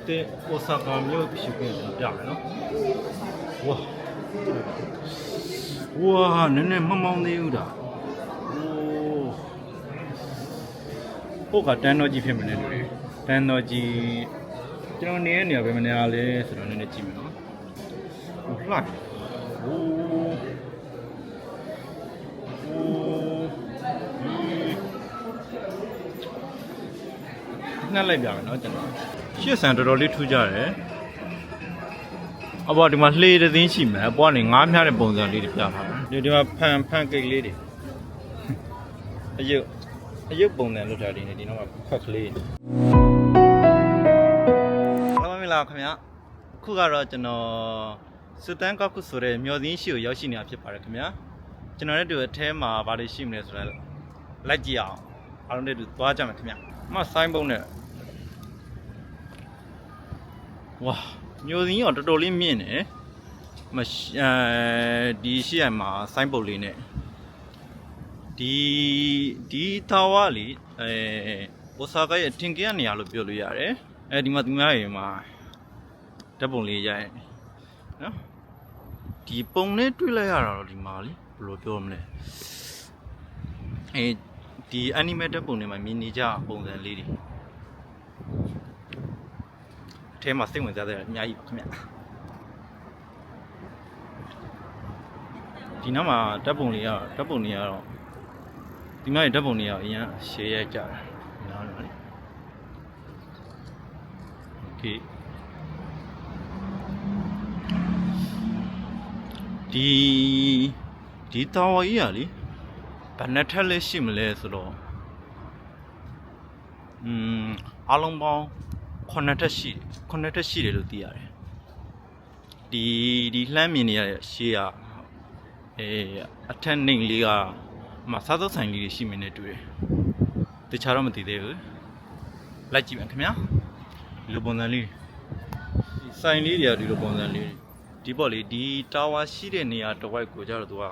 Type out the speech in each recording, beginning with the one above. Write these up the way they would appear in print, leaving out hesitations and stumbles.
တဲ့大阪မြို့ဖြစ်ခဲ့ပြမယ်နော်ဝါနည်းနည်းမမောင်းသေးဘူးဒါဟုတ်ကတန်းတော်ကြီးဖြစ်မနေလို့တန်းတော်ကြီးကျွန်တော်နေရနေပဲမနေရလဲဆိုတော့နည်းနည်းကြည့်မယ်နော်လှလိုက်နှက်လိုက်ပြမယ်နော်ကျွန်တော်ရှစ်ဆန်တော်တော်လေးထူးကြတယ်အပေါ်ဒီမှာလှေသင်းရှိမယ်အပေါ်ကနေငားမြတဲ့ပုံစံလေးတွေပြထားတယ်ဒီမှာဖန်ကိတ်လေးတွေအယုတ်ပုံစံလောက်ထားတယ်ဒီနောက်မှာဖက်ကလေးအားလုံးမင်္ဂလာခင်ဗျာအခုကတော့ကျွန်တော်စတန်ကောက်ခုဆိုတဲ့မျော်စင်းရှိကိုရောက်ရှိနေတာဖြစ်ပါတယ်ခင်ဗျာကျွန်တော်တို့အထဲမှာဘာတွေရှိမလဲဆိုတော့လိုက်ကြည့်အောင်အားလုံးတို့သွားကြမယ်ခင်ဗျာမဆိုင်းပုံနဲ့ဝါမျိုးစင်းရောတော်တော်လေးမြင့်တယ်ဒီရှိရမှာဆိုင်းပုတ်လေးနဲ့ဒီတာဝါလေးအိုဆာကာရဲ့အထင်ကြီးနေရာလို့ပြောလို့ရတယ်ဒီမှာသူများရေမှာဓာတ်ပုံလေးရိုက်နော်ဒီပုံနဲ့တွေ့လိုက်ရတာတော့ဒီမှာလေဘယ်လိုပြောမလဲဒီ animate ဓာတ်ပုံတွေမှာမြင်နေကြပုံစံလေးတွေထဲမှာစိတ်ဝင်စားတဲ့အများကြီးခင်ဗျဒီနောက်မှာဓာတ်ပုံတွေကတော့ဒီမှာဓာတ်ပုံတွေကအရင်ရှယ်ရိုက်ကြတာနားလို့လေโอเคဒီတာဝါကြီးอ่ะလေဘယ်နဲ့ထက်လဲရှိမလဲဆိုတော့အားလုံးပေါင်း9ထက်ရှိတယ်လို့သိရတယ်ဒီလှမ်းမြင်နေရတဲ့ရှေးကအထက်နှိမ်လေးကစားသောက်ဆိုင်လေးတွေရှိမနေတွေ့တယ်တခြားတော့မသိသေးဘူးလိုက်ကြည့်မယ်ခင်ဗျာဒီလိုပုံစံလေးဆိုင်လေးတွေကဒီလိုပုံစံလေးဒီပေါ့လေဒီတာဝါရှိတဲ့နေရာတစ်ဝိုက်ကိုကြတော့သူက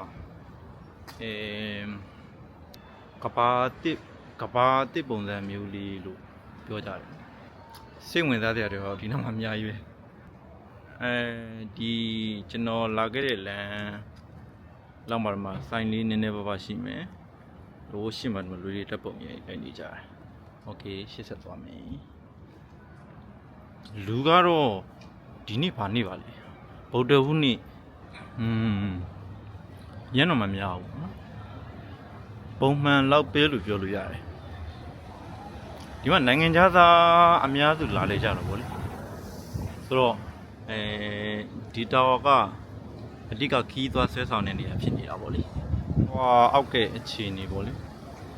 ကဘာတစ်ပုံစံမျိုးလေးလို့ပြောကြတယ်စိတ်ဝင်စားတဲ့တွေဟောဒီနောက်မှာအများကြီးပဲဒီကျွန်တော်လာခဲ့တဲ့လမ်းလောက်မှာဆိုင်လေးနည်းနည်းပါးရှိမယ်လို့ရှိမှလူတွေတက်ပုံရိုက်နေကြတယ်โอเคရှေ့ဆက်သွားမယ်လူကတော့ဒီနေ့ဘာနေ့ပါလဲဗုဒ္ဓဟူးနေ့ရန်တော့မများဘူးနော်ပုံမှန်လောက်ပဲလို့ပြောလို့ရတယ်ဒီမှာနိုင်ငံသားအများစုလာလေကြတော့ဗောလေဆိုတော့ဒီတာဝါကအဓိကခီးသွားဆွဲဆောင်တဲ့နေရာဖြစ်နေတာဗောလေဟွာအောက်ကအခြေအနေဗောလေ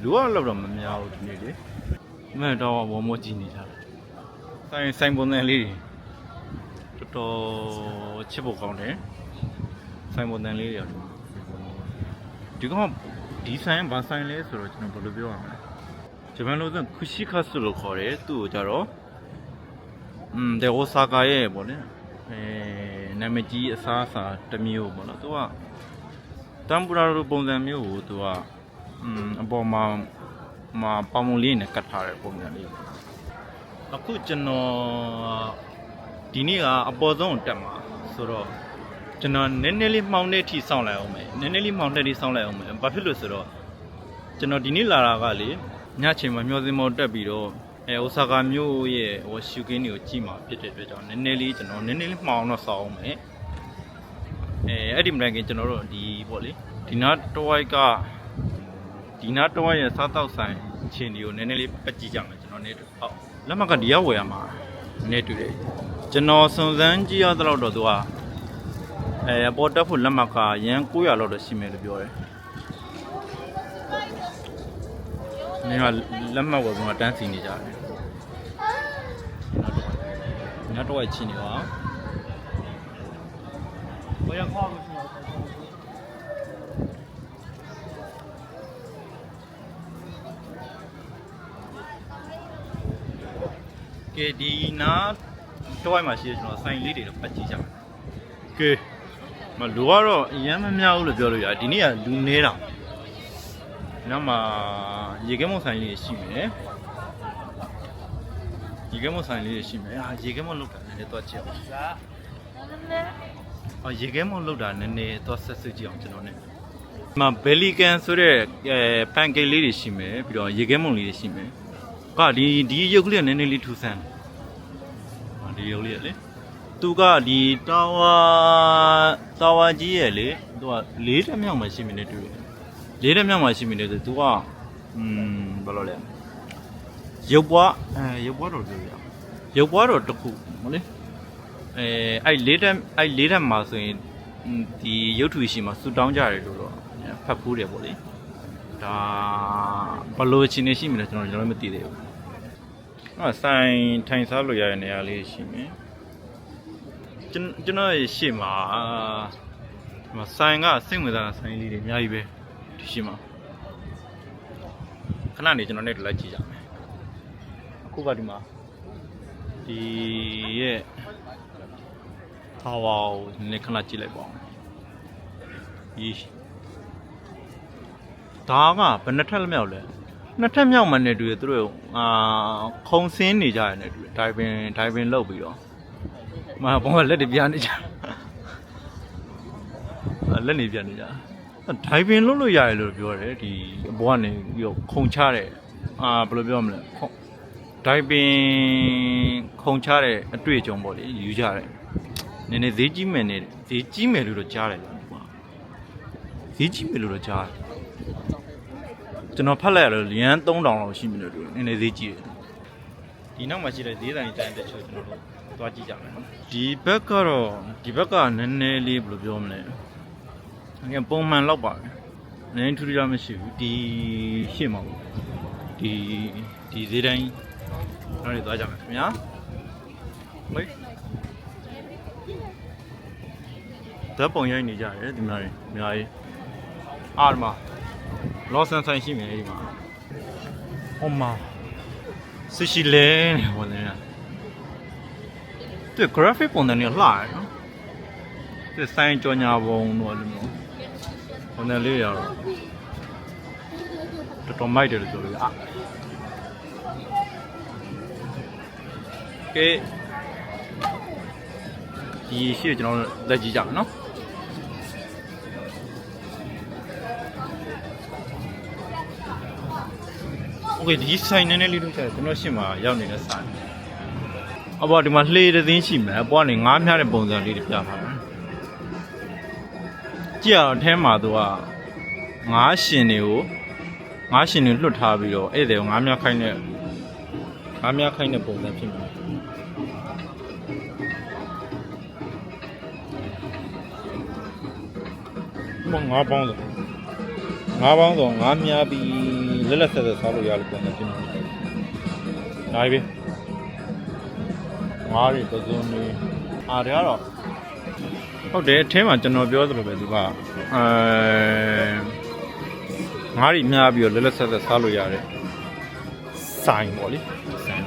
လူကတော့မများဘူးဒီနေ့လေဒီမှာတာဝါဘောမောကြည့်နေကြတယ်ဆိုင်ပုံစံလေးတွေတော်တော်ချစ်ဖို့ကောင်းတယ်ဆိုင်ပုံစံလေးတွေဒီဆိုင်ဘာဆိုင်လဲဆိုတော့ကျွန်တော်ဘယ်လိုပြောရမလဲဂျပန်လိုဆိုခူရှိခါဆူလို့ခေါ်တယ်သူ့ကိုကြတော့ဒီအိုဆာကာရဲ့ပေါ့လေနာမည်ကြီးအစားအစာတစ်မျိုးပေါ့နော်သူကတမ်ပူရာလိုပုံစံမျိုးကိုသူကအပေါ်မှာပေါင်မုံလေးနဲ့ကတ်ထားတဲ့ပုံစံလေးအခုကျွန်တော်ဒီနေ့ကအပေါ်ဆုံးတက်မှာဆိုတော့ကျွန်တော်နည်းနည်းလေးမှောင်တဲ့အထိစောင့်လိုက်အောင်မယ်ဘာဖြစ်လို့ဆိုတော့ကျွန်တော်ဒီနေ့လာတာကလေညချိန်မှာမျောစင်မောတက်ပြီးတော့အိုဆာကာမြို့ရဲ့ရှူကင်းတွေကိုကြည့်မှာဖြစ်တဲ့အတွက်ကြောင့်နည်းနည်းလေးမှောင်တော့စောင်းအောင်မယ်အဲ့ဒီမတိုင်ခင်ကျွန်တော်တို့ဒီပေါ့လေဒီနားတဝိုက်ရဲ့စားတောက်ဆိုင်အခြေအနေကိုနည်းနည်းလေးပတ်ကြည့်ကြမယ်ကျွန်တော်နေဟုတ်လက်မှတ်ကဒီရောက်ဝယ်ရမှာနေတွေ့တယ်ကျွန်တော်စုံစမ်းကြည့်ရတော့သူကပေါ်တက်ဖို့လက်မှတ်ကရန်900လောက်တော့ရှိမယ်လို့ပြောတယ်နေကလက်မှတ်ဝယ်ဖို့တန်းစီနေကြတယ်ညတော့ချင်းနေပါဘယ်ခေါ်လို့ရှိရကဲဒီနာတော့မှရှိရကျွန်တော်ဆိုင်လေးတွေတော့ပတ်ကြည့်ကြမယ်ကဲမလူကတော့အရင်မများဘူးလို့ပြောလို့ရတယ်ဒီနေ့ကလူနေတာနောက်မှာရေခဲမုံဆိုင်လေးရှိမယ် ရေခဲမဆိုင်လေးရှိမယ်ဟာရေခဲမလောက်တာနည်းနည်းတော့ကြည့်အောင်အော်ရေခဲမလောက်တာနည်းနည်းတော့ဆက်စစ်ကြည့်အောင်ကျွန်တော်နဲ့ဒီမှာဘယ်လီကန်ဆိုတဲ့ပန်ကိတ်လေးတွေရှိမယ်ပြီးတော့ရေခဲမုံလေးတွေရှိမယ်ကဒီရုပ်ကလေးကနည်းနည်းလေးထူဆန်းတယ်ဒီရုပ်လေးကလေသူကဒီတာဝါကြီးရဲ့လေသူက၄တက်မြောက်မှရှိမိနေတူတယ်၄တက်မြောက်မှရှိမိနေသူကဘယ်လိုလဲရုပ်ပွားတော့ပြောရရုပ်ပွားတော့တစ်ခုဟုတ်လေအဲ့၄တက်မှာဆိုရင်ဒီရုပ်ထူရှိမှာဆူတောင်းကြတယ်လို့တော့ဖတ်ဖူးတယ်ပေါ့လေဒါဘယ်လိုအခြေအနေရှိမလဲကျွန်တော်မသိသေးဘူးအဲ့ဆိုင်ထိုင်စားလို့ရတဲ့နေရာလေးရှိမယ်ကျွန်တော်ရဲ့ရှေ့မှာဆိုင်ကစိတ်ဝင်စားတဲ့ဆိုင်လေးတွေအများကြီးပဲဒီရှေ့မှာခဏနေကျွန်တော်နဲ့လိုက်ကြည့်ကြမယ်အခုကဒီမှာဒီရဲ့ဟာဝါကိုနည်းခဏကြည့်လိုက်ပါဦးဒီဒါကဘယ်နှစ်ထပ်မြောက်လဲနှစ်ထပ်မြောက်မှနဲ့တူတယ်သူတို့ခုံစင်းနေကြရတယ်နဲ့တူတယ်ဒိုင်ပင်လောက်ပြီးတော့မဘောကလက်တွေပြနေကြလက်နေပြနေကြဒိုင်ပင်လုံးလို့ရတယ်လို့ပြောတယ်ဒီအဘောကနေပြီးတော့ခုံချတဲ့ဘယ်လိုပြောမလဲဒိုင်ပင်ခုံချတဲ့အတွေ့အကြုံပေါ့လေယူကြတယ်နည်းနည်းဈေးကြီးမယ်လို့တော့ကြားတယ်ဈေးကြီးမယ်လို့တော့ကြားတယ်ကျွန်တော်ဖတ်လိုက်ရလို့ရန်3000လောက်ရှိပြီလို့နည်းနည်းဈေးကြီးတယ်ဒီနောက်မှာရှိတဲ့ဈေးဆိုင်တိုင်းတချို့ကျွန်တော်တို့သွားကြည့်ကြမယ်နော်ဒီဘက်ကနည်းနည်းလေးဘယ်လိုပြောမလဲငါပုံမှန်လောက်ပါပဲနည်းနည်းထူးခြားမရှိဘူးဒီရှေ့မှာဒီဈေးတိုင်းနောက်နေသွားကြမယ်ခင်ဗျာဟိုဓာတ်ပုံရိုက်နေကြတယ်ဒီမှာအများကြီးအားမလောဆန်ဆိုင်ရှိမယ်ဒီမှာဟောမှာဆရှိလဲနေဟောနေတာသူ graphic ပုံစံနဲ့လှတယ်နော်သူစိုင်းကြောညာပုံတော့အဲ့လိုမျိုးပုံစံလေးရတော့တော်မိုက်တယ်လို့ဆိုလို့ကဲဒီရှေ့ကျွန်တော်လက်ကြည့်ကြမယ်နော်โอเคဒီဆိုင်နည်းနည်းလေးလို့ချက်ကျွန်တော်ရှင်းမှာရောက်နေတဲ့ဆိုင်အပေါ်ဒီမှာလှေသင်းရှိမယ်အပေါ်ကနေငားမြတဲ့ပုံစံလေးတွေပြပါမယ်ကြည့်ရတော့အဲမှာသူကငားရှင်တွေလွတ်ထားပြီးတော့အဲ့ဒါကိုငားမြခိုင်းတဲ့ပုံစံဖြစ်မှာငါးပေါင်းတော့ငါးမြပြီးလက်ဆက်စားလို့ရလို့ပုံစံဖြစ်မှာဒါပဲငါးတွေပစုံတွေဒါကတော့ဟုတ်တယ်အထဲမှာကျွန်တော်ပြောသလိုပဲသူကငါးတွေမြပြီးတော့လက်ဆက်စားလို့ရတယ်ဆိုင်ပေါ့လေဆိုင်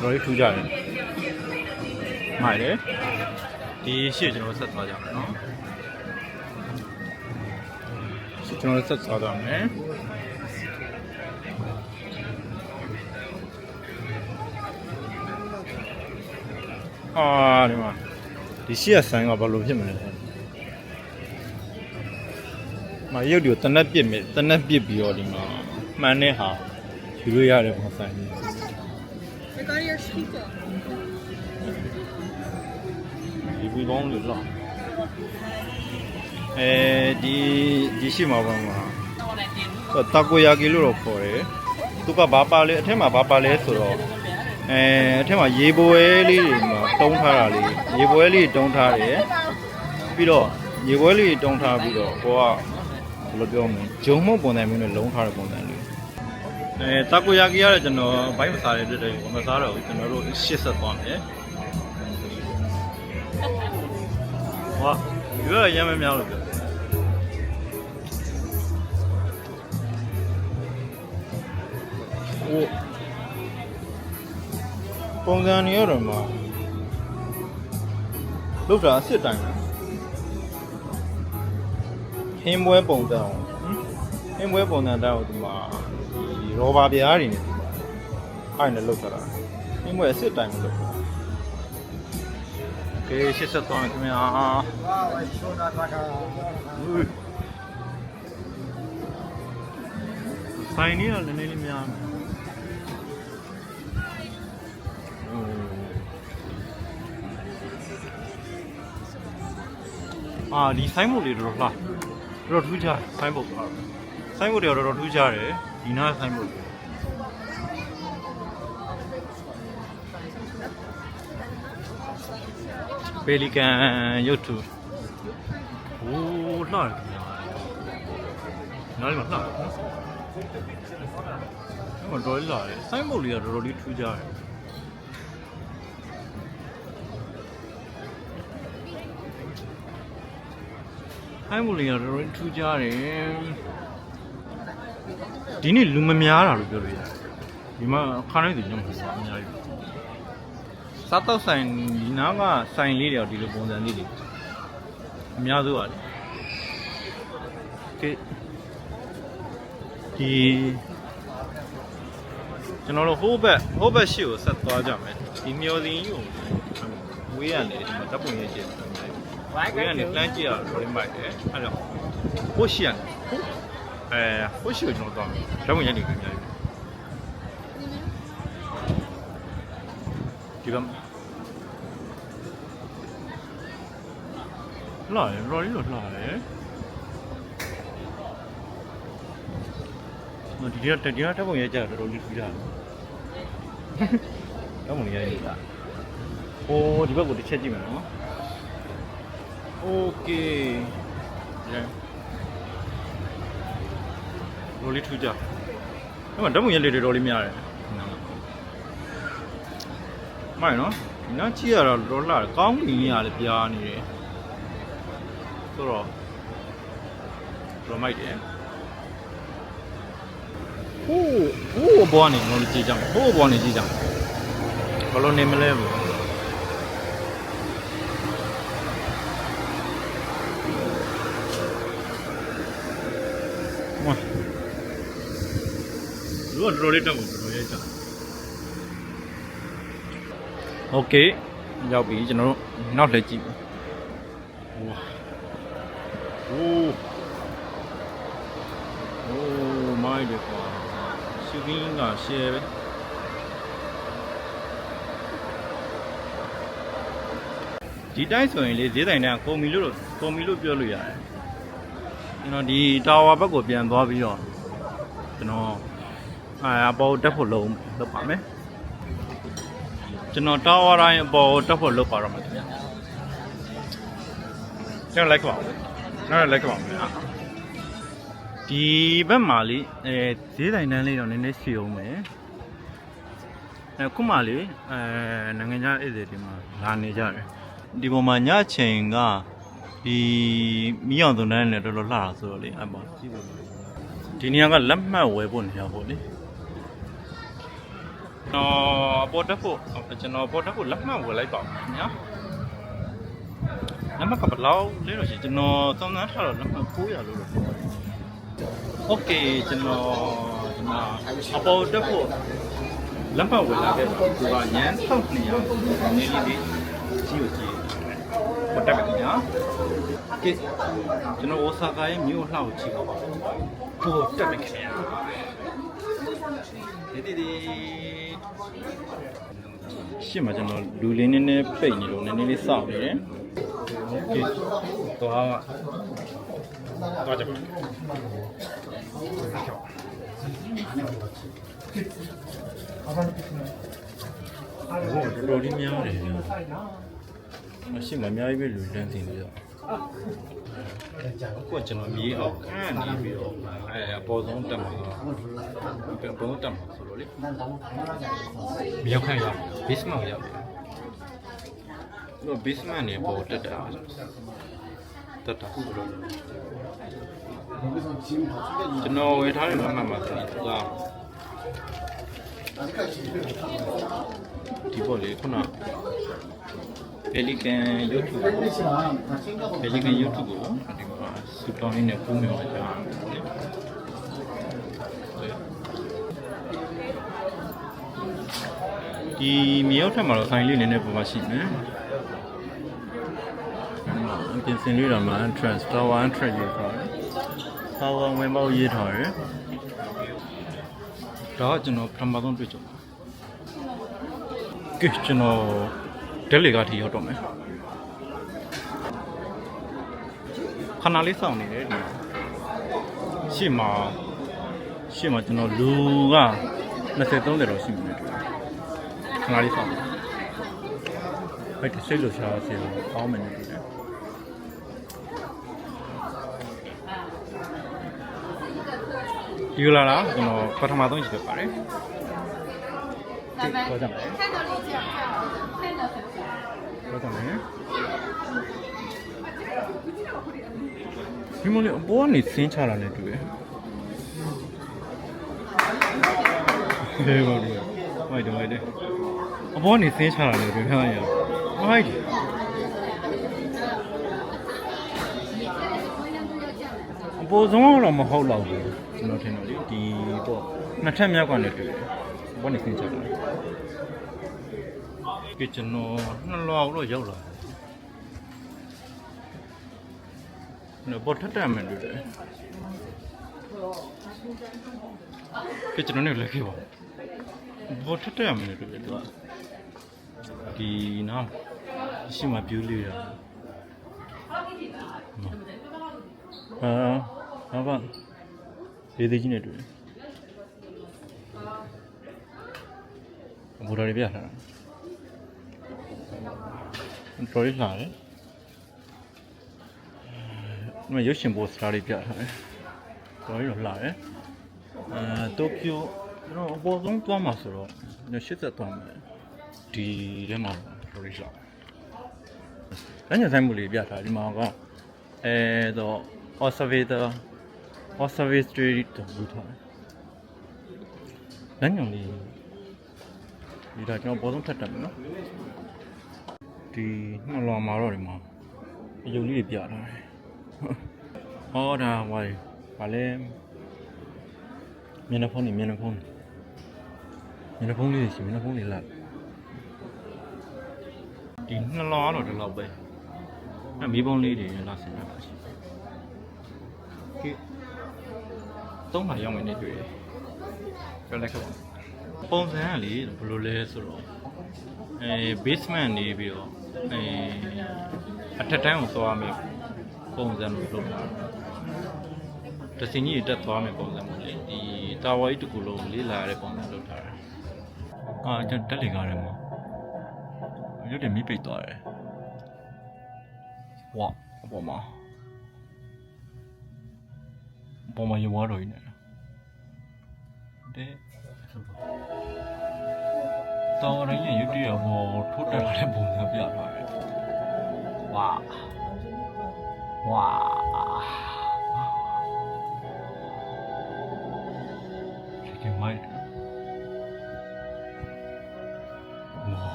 တော်လေးထူးကြတယ်မိုက်တယ်ဒီရှေ့ကျွန်တော်ဆက်သွားကြမယ်နော်ကျွန်တော်ဆက်သွားကြမယ်ဒီမှာဒီရှေ့ဆိုင်ကဘာလို့ဖြစ်မလဲမရုပ်ဒီကိုတနက်ပစ်ပြီးတော့ဒီမှာမှန်တဲ့ဟာယူလို့ရတယ်ပုံဆိုင်ကြီးဒီဘီကောင်းလို့လားဒီရှိမှာပါမှာတာကိုယာကီလို့တော့ခေါ်တယ်သူကဘာပါလဲအထက်မှာဘာပါလဲဆိုတော့အထက်မှာရေပွဲလေးတွေမှာတုံးထားတာလေးရေပွဲလေးတုံးထားတယ်ပြီးတော့ရေပွဲလေးတုံးထားပြီးတော့ကိုကဘယ်လိုပြောမလဲဂျုံမုတ်ပုံစံမျိုးနဲ့လုံးထားတဲ့ပုံစံလေးတာကိုယာကီရတဲ့ကျွန်တော်ဘိုင်းမစားတဲ့အတွက်မစားတော့ဘူးကျွန်တော်တို့ရှစ်ဆက်သွားမယ်ဟောရွေးရမ်းမများလို့ပြောပုံစံနေရတော့မှာလောက်တာအစ်စ်တိုင်းဟင်းပွဲပုံစံတောင်ဒီမှာဒီရောဘာပြားတွေနဲ့အဲ့နဲ့လောက်တာ ဒီမွေးစစ်တိုင်းမလို့ကဲရှစ်ဆက်သွားခင်ဗျာဆိုင်နေရလည်းနည်းနည်းများဒီဆိုင်မို့လေးတော့လှတော့ထူးခြားဆိုင်မို့တွေတော့ထူးခြားတယ်ဒီနားဆိုင်မို့ပယ်လီကန်ရုပ်ထုโอ้လှတယ်ခင်ဗျာနားလေးမှာလှတယ်ဟိုတော့လှတယ်ဆိုင်မို့လေးကတော်တော်လေးထူးခြားတယ်အိုင်မိုလီကတော့ထူးခြားတယ်ဒီနေ့လူမများတာလို့ပြောလို့ရတယ်ဒီမှာခါတိုင်းစီညမဟုတ်ဘူးအများကြီးစားတော့ဆိုင်ဒီနားကဆိုင်လေးတွေတော့ဒီလိုပုံစံလေးတွေအများစုပါတယ်ကဲဒီကျွန်တော်တို့ဟိုဘက်ရှေ့ကိုဆက်သွားကြမယ်ဒီမျော်စင်ကြီးကိုဝေးရတယ်ဒီမှာတပ်ပုံရေးကျတယ်ဝေးကနေလမ်းကြည့်ရတော့ရင်းမိုက်တယ်အဲ့တော့ဟိုရှိရတယ်ဟိုရှိကိုကျွန်တော်တော့ဓာတ်ပုံရိုက်နေကြတယ်ဒီကလာရရော်ရီလို့လာတယ်ဒီကဓာတ်ပုံရိုက်ကြတော့တော်တော်လေးထူးကြတယ်ဓာတ်ပုံရိုက်နေတာဟိုဒီဘက်ကိုတစ်ချက်ကြည့်မယ်နော်โอเคရိုးလေးထူးကြအဲ့မှာဓာတ်ပုံရိုက်လေးတွေတော်လေးများတယ်မိုက်နော်ဒီနားကြည့်ရတော့တော်လှတယ်ကောင်းကင်ကြီးကလည်းပြားနေတယ်ဆိုတော့မိုက်တယ်ဟိုးဘောကနေငေါလို့ကြည့်ကြမယ်ဟိုးဘောနေကြည့်ကြမယ်ဘယ်လိုနေမလဲဘူးလူကတော်လေးတက်ကိုတော်ရဲကြโอเคရောက်ပြီကျွန်တော်တို့နောက်လည်းကြည့်ပြီโอ้မိုက်တယ်ကွာရှူကင်းကရှယ်ပဲဒီတိုင်းဆိုရင်လေဈေးဆိုင်တန်းကုန်ပြီလို့ပြောလို့ရတယ်ကျွန်တော်ဒီတာဝါဘက်ကိုပြန်သွားပြီးတော့ကျွန်တော်အပေါ်တက်ဖို့လုပ်ပါမယ်ကျွန်တော်တာဝါတိုင်းအပေါ်တက်ဖို့လုပ်ပါတော့မယ်ခင်ဗျာကျွန်တော်လိုက်ပါဦးနောက်လိုက်ပါမယ်ဒီဘက်မှာလေဈေးဆိုင်တန်းလေးတော့နည်းနည်းရှိအောင်မယ်ခုမှလေနိုင်ငံခြားဧည့်သည်တွေမှာလာနေကြတယ်ဒီပေါ်မှာညချိန်ကဒီမီးအောင်သွန်းတန်းနဲ့တော်တော်လှတာဆိုတော့လေအပေါ်ကြည့်ဖို့ဒီနေရာကလက်မှတ်ဝယ်ဖို့နေရာပေါ့လေပေါ်တက်ဖို့ကျွန်တော်ပေါ်တက်ဖို့လက်မှတ်ဝယ်လိုက်ပါမယ်ညာလက်မှတ်ကဘယ်လောက်လဲတော့ကျွန်တော်သုံးသန်းထားတော့လက်မှတ်900လို့ပြောတယ်โอเคကျွန်တော်အပေါ်တက်ဖို့လက်မှတ်ဝယ်လာခဲ့တာသူကညမ်း1200နေလေးကြီးကိုကြည့်ပေါ်တက်မယ်ညာကဲကျွန်တော်အိုဆာကာရဲ့မြို့လှကိုကြည့်ပါပေါ်တက်မယ်ခင်ဗျာဒီရှင်းမှာကျွန်တော်လူလေးနည်းနည်းပိတ်နေလို့နည်းနည်းလေးစောင့်နေတယ်ကဲသွားကြပါတော်တော်များတယ်အရှိမအများကြီးပဲလူတန်းတင်နေတော့ကိုကကျွန်တော်မြေအောင်ခန့်နေပြီးတော့အပေါ်ဆုံးတက်မှာအပေါ်ဆုံးတက်မှာဆိုတော့လေမြေအောင်ခန့်ရ basement ကိုရောက်တယ်တော့ basement နေပေါ်တက်တာဆိုတော့ကျွန်တော်ဝယ်ထားတဲ့မှတ်မှာဆိုရင်ဒီပေါ်လေခုနPelican YouTube ကိုဒီမှာစူတောင်းနေပုံမျိုးကြာ ဒီမြေရောက်ထက်မှာတော့ဆိုင်လေးနည်းနည်းပုံမှန်ရှိမယ်ပြင်ဆင်လေးတော့မှ entrance tower entrance ရေးထားတယ် tower ဝင်ပေါက်ရေးထားတယ်ဒါကကျွန်တော်ပထမဆုံးတွေ့ကြုံတာကဲကျွန်တော်ဒက်လီကထိရောက်တော့မယ်ခဏလေးစောင့်နေတယ်ဒီရှေ့မှာကျွန်တော်လူက20-30တော့ရှိနေတယ်ခဏလေးစောင့်နေအဲ့ဒီစိတ်လို့ရှားစီအောင်မယ်နေတယ်ဒီလာလားကျွန်တော်ပထမဆုံးကြည့်ပြပါတယ်ဟုတ်ကြမယ်ဟုတ်ကြမယ်ဒီမလေးအပေါ်ကနေဆင်းချလာနေတူတယ်ဟဲ့ဘာလို့မိုက်တယ်အပေါ်ကနေဆင်းချလာနေတယ်ခါရမိုက်အပေါ်ဆုံးတော့မဟုတ်တော့ဘူးကျွန်တော်ထင်တော့လေဒီပေါ့နှစ်ထပ်မြောက်ကနေတွေ့တယ်ဘာနေခင်းချတာကဲကျွန်တော်နှစ်လောက်တော့ရောက်လာတယ်ဘောထက်တက်မယ်တွေ့တယ်ကဲကျွန်တော်နေလက်ခဲ့ပါဘောထက်တက်မယ်တွေ့တယ်သူကဒီနားရှိမှ view လေးရဟာဘာဒီဒီချင်းနေတွေ့ဘူရာရီပြထားတာတော်ရလာတယ်ဒီမှာရုပ်ရှင်ပိုစတာတွေပြထားတယ်တော်ရလာတယ်တိုကျိုကျွန်တော်အပေါ်ဆုံးသွားမှာဆိုတော့80သွားမယ်ဒီထဲမှာတော်ရလာလမ်းညဆိုင်မှုလေးပြထားဒီမှာကတော့ observatory street တို့ဘူးထားလမ်းညွန်လေးဒီတော့ကျွန်တော်ပေါ်ဆုံးထပ်တက်မယ်နော်ဒီနှစ်လွန်မှာတော့ဒီမှာအယုတ်လေးတွေပြထားတယ်ဟောဒါဝိုင်းဗာလဲမျက်နှာဖုံးလေးလေးရှိမျက်နှာဖုံးလေးလာဒီနှစ်လွန်ကတော့ဒီလောက်ပဲမီးပုံးလေးတွေလာဆင်ရပါရှိကဲသုံးပါရောက်မယ်နေတွေ့တယ်ပြလိုက်ခဲ့ပါပုံစံကလေဘယ်လိုလဲဆိုတော့basement နေပြီးတော့အထက်တန်းကိုသွားမယ်ပုံစံလို့လုပ်တာတစင်ကြီးတက်သွားမယ်ပုံစံမျိုးလေဒီတာဝါကြီးတစ်ခုလုံးလေးလာရတဲ့ပုံစံလုပ်ထားတာကျွန်တော်တက်လေကားထဲမှာရုပ်တယ်မိပိတ်သွားတယ်ဝါအပေါ်မှာရွာတော့နေတယ်တော်ရရင်ရုပ်တရက်ဟောထိုးတက်လာတဲ့ပုံစံပြထားတယ်ဝါဒီမိုက်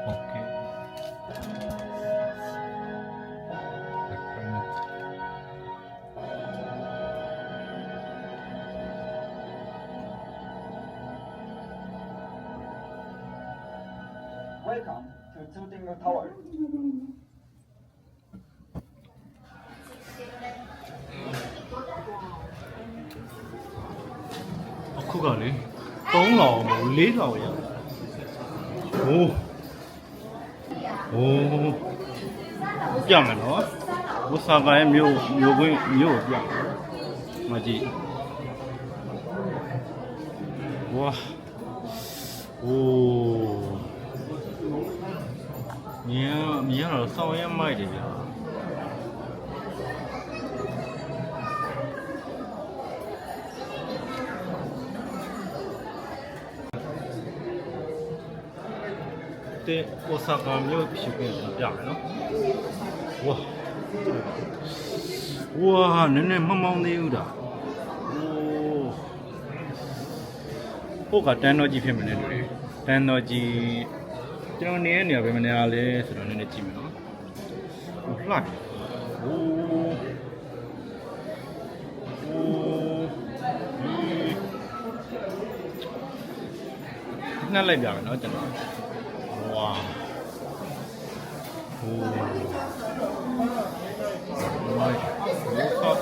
Okay. Welcome to Zudinga Tower. အခုကလေ3လောင်မဟုတ်4လောင်ရပြမယ်နော်ဝဆာကရဲ့မြို့ခွင်းမြို့ပြမကြည့်ဝါမြင်တော့စောင်းရမိုက်တယ်ဗျာတဲ့ဝဆာကမြို့ရှိခွင့်ပြမယ်နော်ဝါနည်းနည်းမမောင်းသေးဘူးဒါဟုတ်ကတန်းတော်ကြီးဖြစ်မနေလို့တန်းတော်ကြီးကျွန်တော်နေရနေရပဲမနေရလဲဆိုတော့နည်းနည်းကြည့်မယ်နော်လှလိုက် နှက်လိုက်ပြမယ်နော်ကျွန်တော်ဝါဟို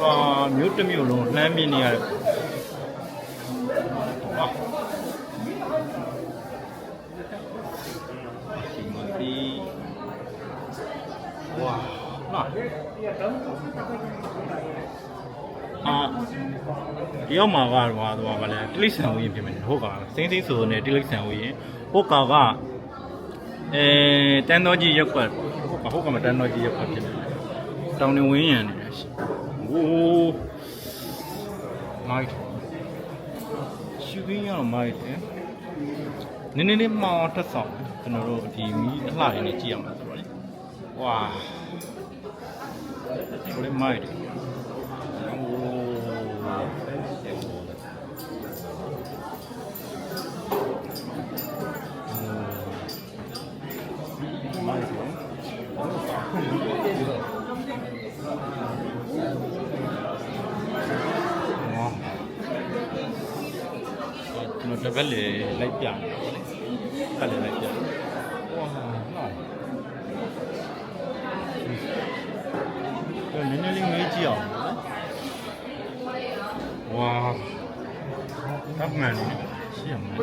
ဘာမျိုးတစ်မျိုးလုံးလှမ်းမြင်နေရတယ်ဝါဒီဝါနာဒီရောက်မှာကတော့ဗာလဲတိလိษံဥယျာဉ်ပြင်မယ်ဟုတ်ကလားစိမ့်စိမ့်ဆိုနေတိလိษံဥယျာဉ်ဟိုကောင်ကတန်းတော်ကြီးရက်ကွက်ဟုတ်ကမတန်းတော်ကြီးရက်ကွက်ဖြစ်တယ်တောင်နေဝင်းရံနေတာရှိโอ้မိုက်ရှူရင်းရတော့မိုက်တယ်နည်းနည်းလေးမောင်းတက်ဆောင်ကျွန်တော်တို့ဒီမီးအလှရင်းနဲ့ကြည့်ရမှာဆိုတော့လေဝါကိုလေးမိုက်တယ်ကျွန်တော်တစ်ပတ်လေလိုက်ပြတယ်ပတ်လေလိုက်ပြဝါဟာနည်းနည်းလေးမေးကြည့်အောင်ဝါတပ်မှန်နေရှင်းမှန်န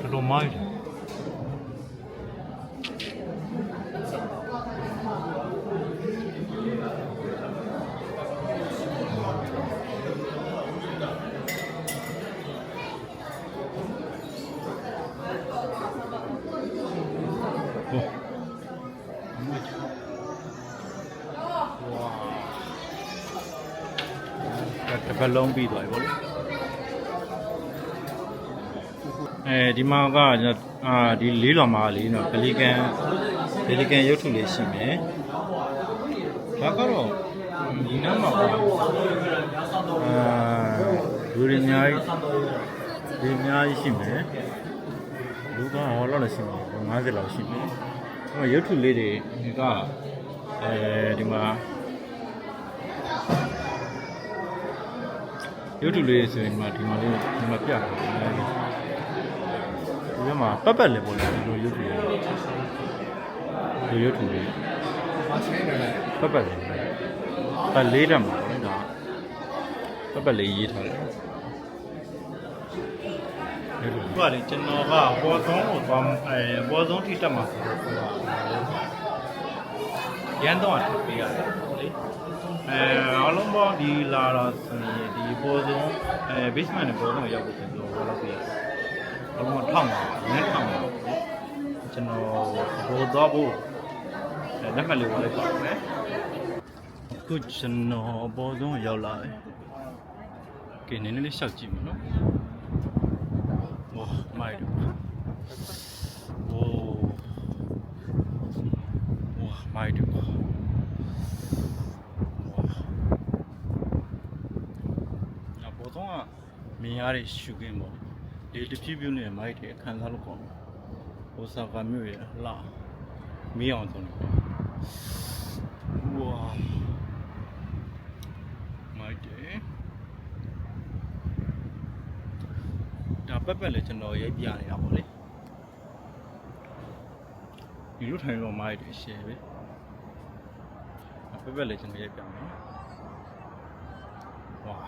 ေတော်မိုက်တစ်ပတ်လုံးပြီးသွားပြီဗောလေဒီမှာကဒီလေးလွန်မှာလေးနော်ပလီကန်ရုပ်ထုလေးရှိမယ်ဒါကတော့ဒီနားမှာလူတွေအများကြီးရှိမယ်လူကဟောလောက်လည်းရှိမယ်50လောက်ရှိမယ်ဟိုရုပ်ထုလေးတွေကဒီမှာရုပ်ထုလေးဆိုရင်ဒီမှာပြတယ်ဒီမှာပတ်လေပေါ့လေဒီလိုရုပ်ထုလေးပတ်လေလေးတက်မှာပေါ့ဒါပတ်လေးရေးထားတယ်ဒီကလေကျွန်တော်ကပေါ်ဆုံးကိုသွားပေါ်ဆုံးထိတက်မှာဆိုတော့ရန်တော့ပေးရတယ်လေအလုံးပေါင်းဒီလာတော့ဆိုရင်ဒီပေါ်ဆုံးbasement နဲ့ပေါ်ဆုံးရောက်ဖို့ဆိုတော့ဘာလို့ပေးရအလုံးထောက်မှာနဲ့ထောက်မှာကျွန်တော်ဘောသွားဖို့လက်မှတ်လေးဝယ်လိုက်ပါမယ်အခုကျွန်တော်ပေါ်ဆုံးရောက်လာတယ်ကဲနည်းနည်းလေးရှောက်ကြည့်မယ်နော်ဝါမိုက်တယ်ဝါမိုက်တယ်ပေါ်ဆုံးကမြင်ရတဲ့ရှူကင်းပေါ့ဒီတစ်ဖြည်းဖြည်းနဲ့မိုက်တယ်ခံစားလို့ကောင်းတယ်ဟိုစာကမြို့ရလာမီးအောင်ဆုံးတယ်ဝါမိုက်တယ်ဒါပတ်လေကျွန်တော်ရိုက်ပြနေတာပေါ့လေဒီလိုထိုင်လို့မိုက်တယ်ရှယ်ပဲပတ်လေကျွန်တော်ရိုက်ပြမယ်ဝါ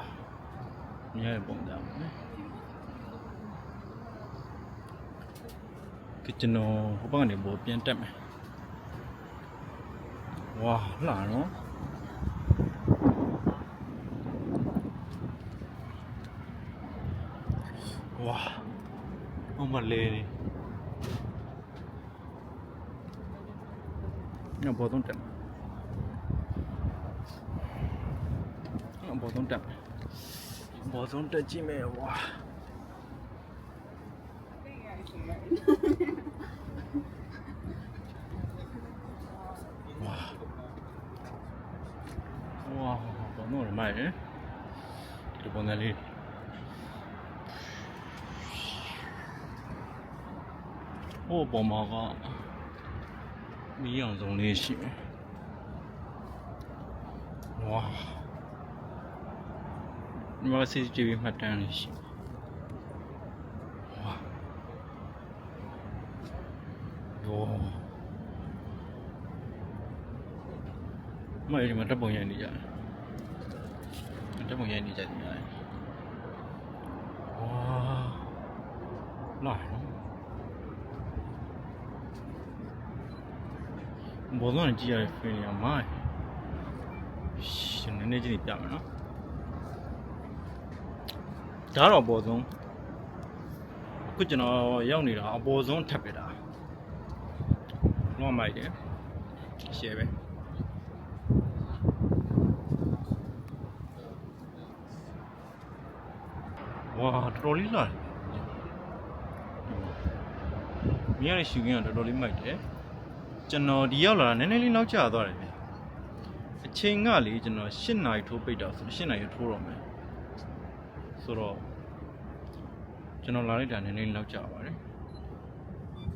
မြင်ရပုံသားပေါ့နော်ကျွန်တော်ဟိုဘက်ကနေပေါ်ပြန်တက်မယ်ဝါလှနော်ဝါဟိုမလေးညဘောတော့တက်ဘောတော့တက်ဘောတော့တက်ကြည့်မယ်ဝါ哇，好弄了卖人，这帮那里，我帮忙个，一样种类型，哇， ဒီမှာ CCTV မှတ်တမ်းလေးရှိဝါယောမဒီမှာတပ်ပုံရိုက်နေကြတယ်တပ်ပုံရိုက်နေကြတယ်များတယ်ဝါလာနော်ဘောလုံးကြည့်ရတဲ့ film ရမိုင်းရှင်နည်းနည်းချင်းပြမယ်နော်ဒါတော့အပေါ်ဆုံးအခုကျွန်တော်ရောက်နေတာအပေါ်ဆုံးထပ်ပြတာလုံးမိုက်တယ်ရှယ်ပဲဝါတော်တော်လေးလာမြင်ရတဲ့ရှူကင်းကတော်တော်လေးမိုက်တယ်ကျွန်တော်ဒီရောက်လာတာနည်းနည်းလေးနောက်ကျသွားတယ်ဗျအချိန်ကလေကျွန်တော်8နာရီထိုးပိတ်တာဆို8နာရီထိုးတော့မယ်ဆိုတော့ကျွန်တော်လာလိုက်တာနည်းနည်းလောက်ကြပါတယ်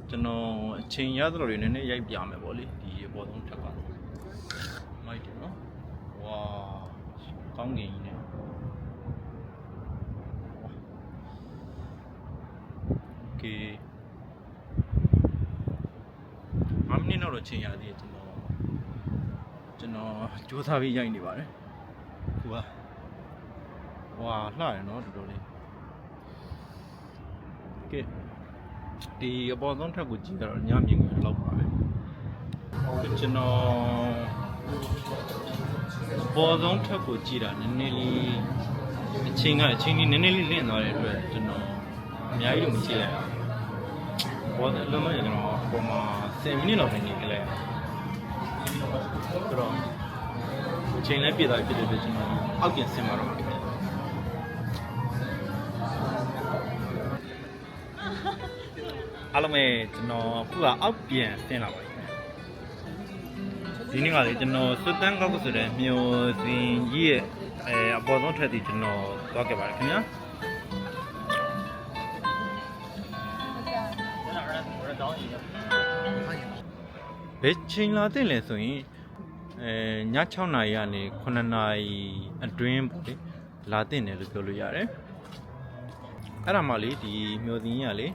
ကျွန်တော်အချိန်ရသလိုတွေနည်းနည်းရိုက်ပြမယ်ပေါ့လေဒီအပေါ်ဆုံးထပ်ကတော့မိုက်တယ်နော်ဝါကောင်းကင်ကြီးနဲ့โอเค5မိနစ်တော့ချိန်ရသေးတယ်ကျွန်တော်ကြိုးစားပြီးရိုက်နေပါတယ်ခုကဝါလှတယ်နော်တော်တော်လေးကဲဒီအပေါ်ဆုံးထပ်ကိုကြည့်တော့ညမြင်ကြလောက်ပါပဲကျွန်တော်အပေါ်ဆုံးထပ်ကိုကြည့်တာနည်းနည်းလေးအချိန်ကြီးနည်းနည်းလေးလင့်သွားတဲ့အတွက်ကျွန်တော်အများကြီးတော့မကြည့်လိုက်ဘူးဘောလုံးလုံးကျွန်တော်အပေါ်မှာ10မိနစ်လောက်ပဲနေကြလိုက်ဆိုတော့အချိန်လည်းပြည့်သွားပြီဖြစ်တဲ့အတွက်ကျွန်တော်အောက်ပြန်ဆင်းมาတော့မှာဖြစ်တယ်အားလုံးပဲကျွန်တော်အခုကအောက်ပြန်ဆင်းလာပါပြီဒီနေ့ကလေကျွန်တော်စွတ်တန်းကောက်ဆိုတဲ့မျိုးစင်ကြီးရဲ့အပေါ်ဆုံးထက်တည်ကျွန်တော်သွားခဲ့ပါတယ်ခင်ဗျာဘယ်ချိန်လာတဲ့လဲဆိုရင်ည6နာရီကနေ9နာရီအတွင်းပေါ့လေလာတဲ့တယ်လို့ပြောလို့ရတယ်အဲ့ဒါမှလေဒီမျိုးစင်ကြီးကလေ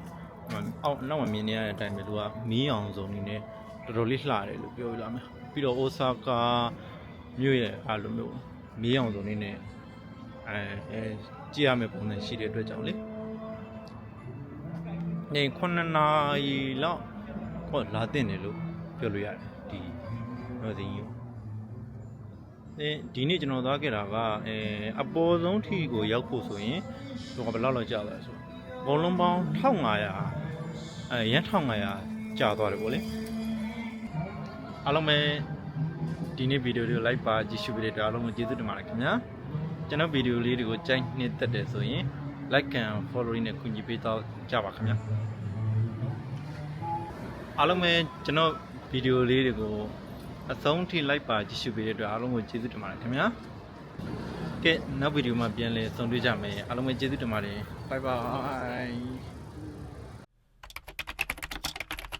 အောက်နောက်မှာမြင်နေရတဲ့အတိုင်းပဲသူကမီးအောင်စုံနေနဲ့တော်တော်လေးလှတယ်လို့ပြောရမယ်ပြီးတော့အိုဆာကာမြို့ရဲ့အားလိုမျိုးမီးအောင်စုံနေနဲ့ကြည့်ရမယ့်ပုံစံရှိတဲ့အတွက်ကြောင့်လေနေ9နာရီလောက်ဟောလာတဲ့တယ်လို့ပြောလို့ရတယ်ဒီမျိုးစင်ကြီးဒီနေ့ကျွန်တော်သွားခဲ့တာကအပေါ်ဆုံးထိကိုရောက်ဖို့ဆိုရင်ဒီကဘယ်လောက်လောက်ကြာလဲဆိုဘောလုံးပေါင်း1500ရန်1500ကြာသွားတယ်ပေါ့လေအားလုံးပဲဒီနေ့ဗီဒီယိုလေးကို like ပါကြည့်ရှုပေးတဲ့အတွက်အားလုံးကိုကျေးဇူးတင်ပါတယ်ခင်ဗျာကျွန်တော်ဗီဒီယိုလေးတွေကိုကြိုက်နှစ်သက်တယ်ဆိုရင် like and following နဲ့ကူညီပေးတော့ကြပါခင်ဗျာအားလုံးပဲကျွန်တော်ဗီဒီယိုလေးတွေကိုအဆုံးထိ like ပါကြည့်ရှုပေးတဲ့အတွက်အားလုံးကိုကျေးဇူးတင်ပါတယ်ခင်ဗျာကဲနောက်ဗီဒီယိုမှာပြန်လည်ဆုံတွေ့ကြမယ်အားလုံးပဲကျေးဇူးတင်ပါတယ် bye bye